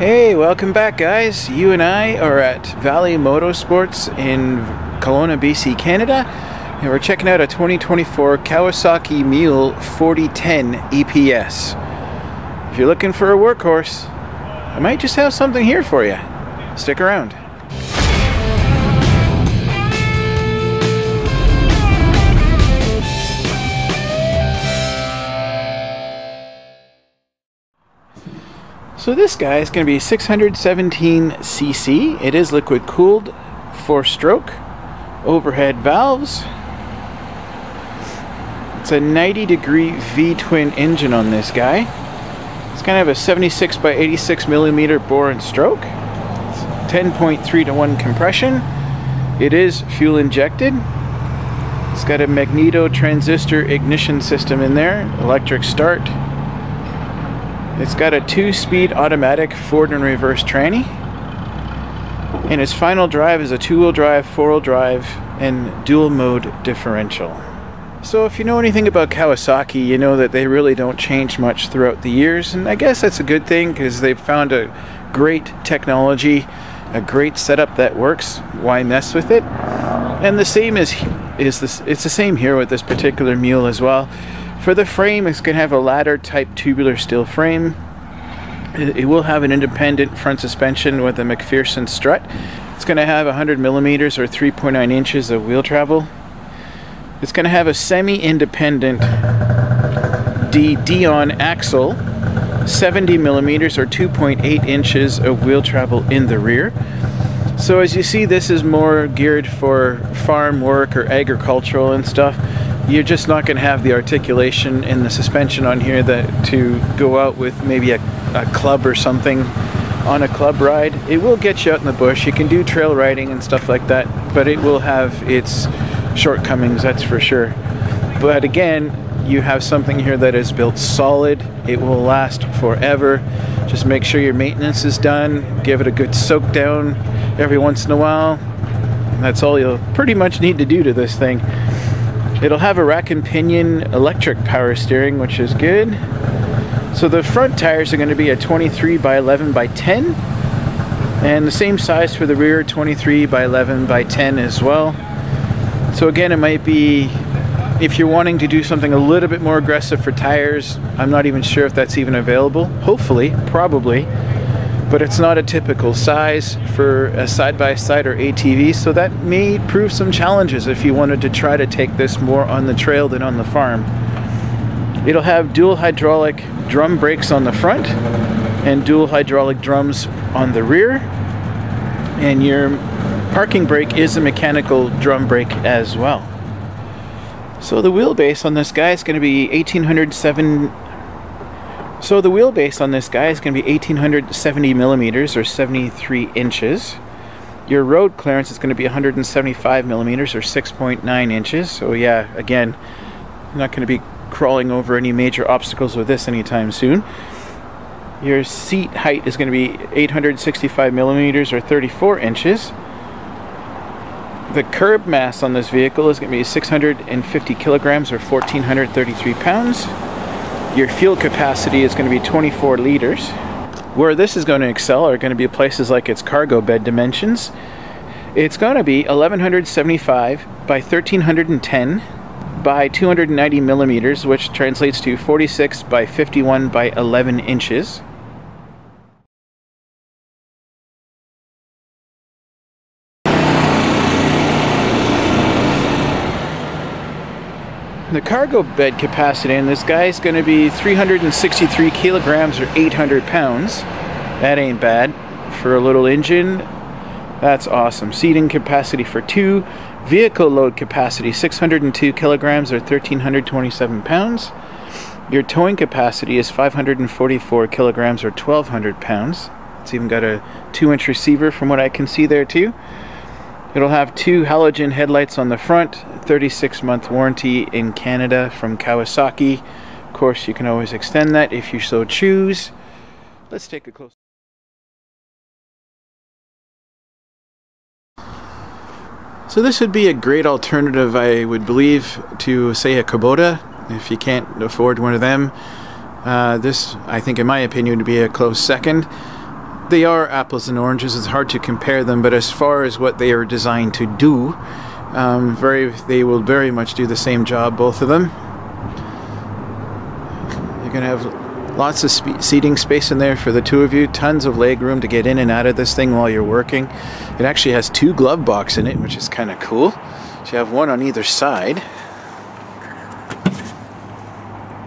Hey, welcome back guys. You and I are at Valley Motorsports in Kelowna, BC, Canada, and we're checking out a 2024 Kawasaki Mule 4010 EPS. If you're looking for a workhorse, I might just have something here for you. Stick around. So this guy is going to be 617cc. It is liquid cooled, 4-stroke, overhead valves. It's a 90-degree V-twin engine on this guy. It's going to have a 76 by 86 millimeter bore and stroke. 10.3:1 compression. It is fuel injected. It's got a magneto transistor ignition system in there, electric start. It's got a 2-speed automatic forward and reverse tranny. And its final drive is a 2-wheel drive, 4-wheel drive, and dual mode differential. So if you know anything about Kawasaki, you know that they really don't change much throughout the years. And I guess that's a good thing because they've found a great technology, a great setup that works. Why mess with it? And the same it's the same here with this particular Mule as well. For the frame, it's going to have a ladder type tubular steel frame. It will have an independent front suspension with a McPherson strut. It's going to have 100 millimeters or 3.9 inches of wheel travel. It's going to have a semi-independent Dion axle, 70 millimeters or 2.8 inches of wheel travel in the rear. So as you see, this is more geared for farm work or agricultural and stuff. You're just not going to have the articulation in the suspension on here that to go out with maybe a club or something on a club ride. It will get you out in the bush. You can do trail riding and stuff like that, but it will have its shortcomings, that's for sure. But again, you have something here that is built solid. It will last forever. Just make sure your maintenance is done. Give it a good soak down every once in a while. That's all you'll pretty much need to do to this thing. It'll have a rack and pinion electric power steering, which is good. So the front tires are going to be a 23 by 11 by 10, and the same size for the rear, 23 by 11 by 10 as well. So again, it might be, if you're wanting to do something a little bit more aggressive for tires, I'm not even sure if that's even available. Hopefully, probably. But it's not a typical size for a side-by-side or ATV, so that may prove some challenges if you wanted to try to take this more on the trail than on the farm. It'll have dual hydraulic drum brakes on the front and dual hydraulic drums on the rear, and your parking brake is a mechanical drum brake as well. So the wheelbase on this guy is going to be 1870 millimeters or 73 inches. Your road clearance is going to be 175 millimeters or 6.9 inches. So yeah, again, I'm not going to be crawling over any major obstacles with this anytime soon. Your seat height is going to be 865 millimeters or 34 inches. The curb mass on this vehicle is going to be 650 kilograms or 1,433 pounds. Your fuel capacity is going to be 24 liters. Where this is going to excel are going to be places like its cargo bed dimensions. It's going to be 1175 by 1310 by 290 millimeters, which translates to 46 by 51 by 11 inches. The cargo bed capacity in this guy is going to be 363 kilograms or 800 pounds. That ain't bad for a little engine. That's awesome. Seating capacity for 2. Vehicle load capacity 602 kilograms or 1,327 pounds. Your towing capacity is 544 kilograms or 1,200 pounds. It's even got a 2-inch receiver from what I can see there too. It'll have 2 halogen headlights on the front, 36-month warranty in Canada from Kawasaki. Of course, you can always extend that if you so choose. Let's take a close look. So this would be a great alternative, I would believe, to say a Kubota, if you can't afford one of them. This, I think, in my opinion, would be a close second. they are apples and oranges. It's hard to compare them, but as far as what they are designed to do, they will very much do the same job, both of them. You're gonna have lots of seating space in there for the two of you, tons of leg room to get in and out of this thing while you're working. It actually has 2 glove boxes in it, which is kind of cool. So you have one on either side.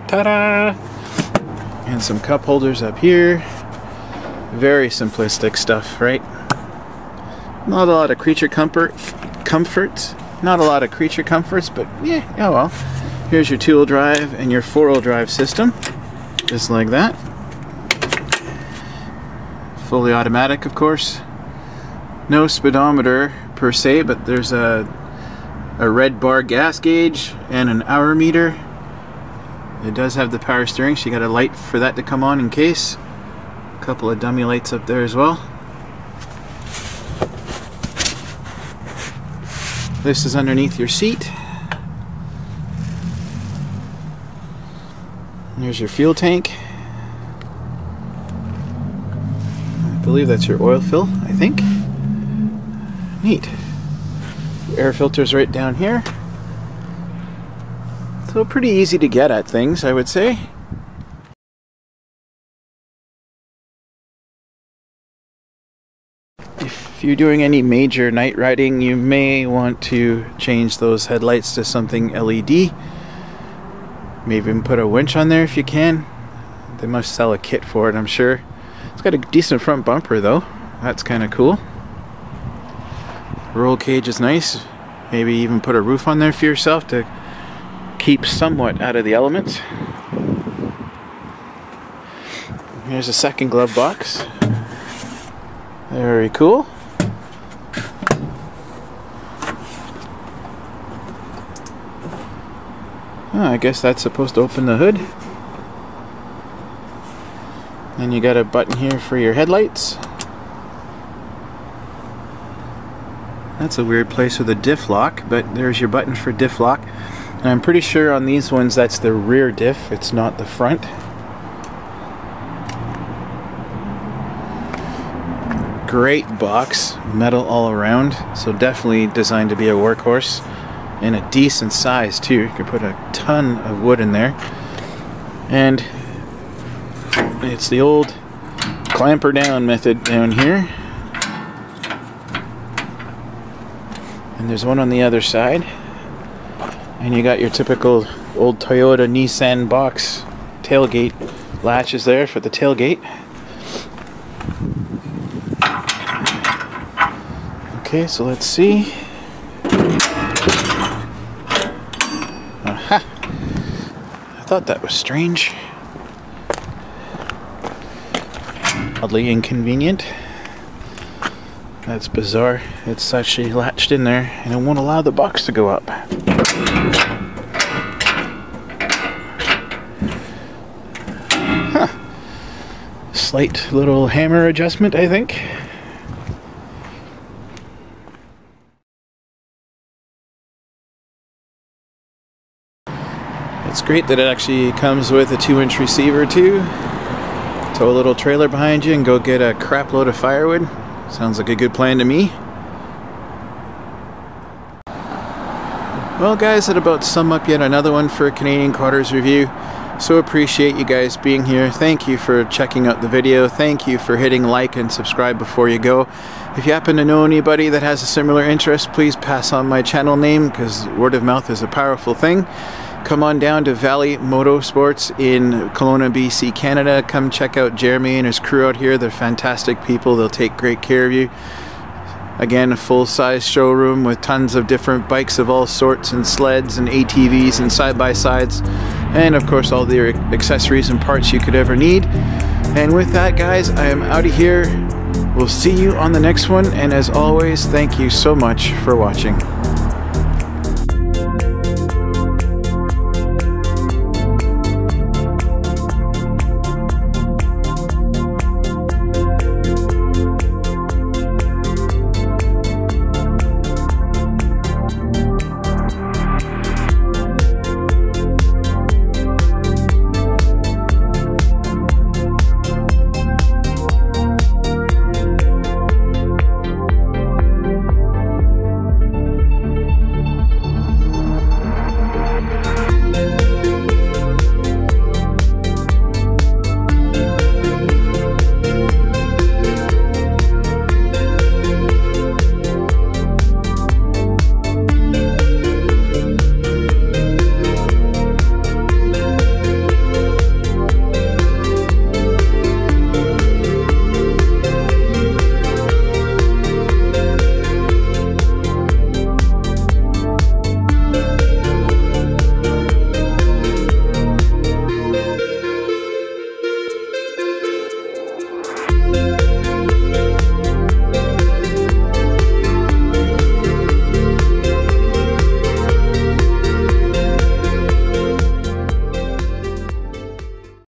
Ta-da! And some cup holders up here. Very simplistic stuff, right? Not a lot of creature comforts. Not a lot of creature comforts, but yeah, oh well. Here's your 2-wheel drive and your 4-wheel drive system. Just like that. Fully automatic, of course. No speedometer per se, but there's a red bar gas gauge and an hour meter. It does have the power steering, so you got a light for that to come on in case. A couple of dummy lights up there as well. This is underneath your seat. There's your fuel tank. I believe that's your oil fill, I think. Neat. Air filter's right down here. So pretty easy to get at things, I would say. If you're doing any major night riding, you may want to change those headlights to something LED. Maybe even put a winch on there if you can. They must sell a kit for it, I'm sure. It's got a decent front bumper though. That's kind of cool. Roll cage is nice. Maybe even put a roof on there for yourself to keep somewhat out of the elements. Here's a second glove box. Very cool. Oh, I guess that's supposed to open the hood. And you got a button here for your headlights. That's a weird place with a diff lock, but there's your button for diff lock. And I'm pretty sure on these ones that's the rear diff, it's not the front. Great box, metal all around, so definitely designed to be a workhorse. And a decent size too. You can put a ton of wood in there. And it's the old clamper down method down here. And there's one on the other side. And you got your typical old Toyota Nissan box tailgate latches there for the tailgate. Okay, so let's see. Aha! I thought that was strange. Oddly inconvenient. That's bizarre. It's actually latched in there and it won't allow the box to go up. Huh. Slight little hammer adjustment, I think. It's great that it actually comes with a 2-inch receiver too. Tow a little trailer behind you and go get a crap load of firewood. Sounds like a good plan to me. Well guys, that about sum up yet another one for a Canadian Quarters review. So appreciate you guys being here. Thank you for checking out the video. Thank you for hitting like and subscribe before you go. If you happen to know anybody that has a similar interest, please pass on my channel name, because word of mouth is a powerful thing. Come on down to Valley Moto Sports in Kelowna, BC, Canada. Come check out Jeremy and his crew out here. They're fantastic people. They'll take great care of you. Again, a full-size showroom with tons of different bikes of all sorts, and sleds and ATVs and side-by-sides, and of course all the accessories and parts you could ever need. And with that guys, I am out of here. We'll see you on the next one, and as always, thank you so much for watching.